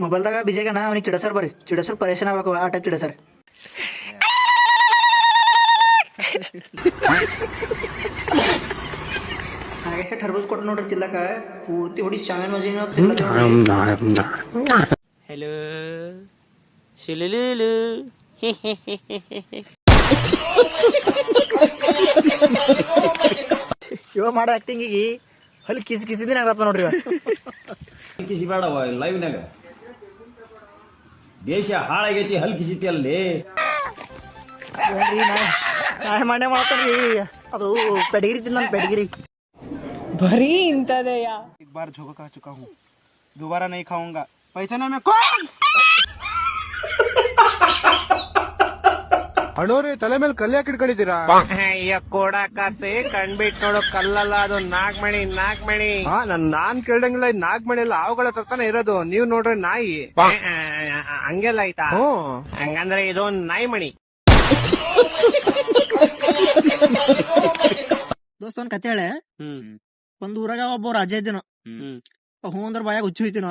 ಮೊಬೈಲ್ದಾಗ ಬಿಜಿಯಾಗಣ ಅವ್ನಿಗೆ ಚಿಡಸರ್ ಬರ್ರಿ ಚಿಡಸರ್ ಪರೇಶಾನ್ ಆಗ್ಬೇಕು ಆ ಟೈಪ್ ಚಿಡಸರ್ ಹಾಗೆ ಟರ್ಬೂಸ್ ಕೊಟ್ಟು ನೋಡ್ರಿ ತಿಲ್ಲಕ ಪೂರ್ತಿ ಹೊಡಿ ಶಾಮಿಯಾನ ಮಜಿನ ಹಲೋ ಶಿಲುಲು ಇವ ಮಾಡೋ ಆಕ್ಟಿಂಗಿಗೆ ಅಲ್ಲಿ ಕಿಸ್ ಕಿಸಿದಿನ ಆಗತ್ತ ನೋಡ್ರಿ ಕಿಸಿ ಬೇಡವ ಲೈವ್ನಾಗ ದೇಶ ಹಾಳಾಗೈತಿ ಹಲ್ ಕಿಸಿತಿ ಅಲ್ಲಿ ನಾಳೆ ಮಾಡೇ ಮಾಡ್ತಾನ್ರಿ ಅದು ಪೆಡಗಿರಿ ತಿನ್ನ ಪೆಡಗಿರಿ भरी इंतदया एक बार झोंका खा चुका हूँ, दोबारा नहीं खाऊंगा। पहचाना मैं कौन? ಅಣ್ಣೋರಿ ತಲೆ ಮೇಲೆ ಕಲ್ಲು ಯಾಕೆ ಇಟ್ಕೊಂಡಿದ್ದೀರಾ? ಅಯ್ಯ ಕೊಡಕತ್ತೆ ಕಣ್ಬಿಟ್ ನೋಡು ಕಲ್ಲಲ್ಲ ಅದು ನಾಗ್ಮಣಿ ನಾನ್ ಕೇಳ್ದಂಗಿಲ್ಲ ಇದು ನಾಗ್ಮಣಿ ಎಲ್ಲ ಅವುಗಳ ಹತ್ರನೇ ಇರೋದು. ನೀವ್ ನೋಡ್ರಿ ನಾಯಿ. ಹಂಗೆಲ್ಲ ಆಯ್ತಾ? ಹಂಗಂದ್ರೆ ಇದು ನಾಯಿ ಮಣಿ. ದೋಸ್ತ ಒಂದ್ ಕತೆ ಹೇಳೆ. ಒಂದ್ ಊರಾಗ ಒಬ್ಬ ರಾಜ ಇದ್ದೀನ. ಹೂ ಅಂದ್ರ ಬಾಯಾಗ ಹುಚ್ಚು ಹೋಯ್ತಿನ.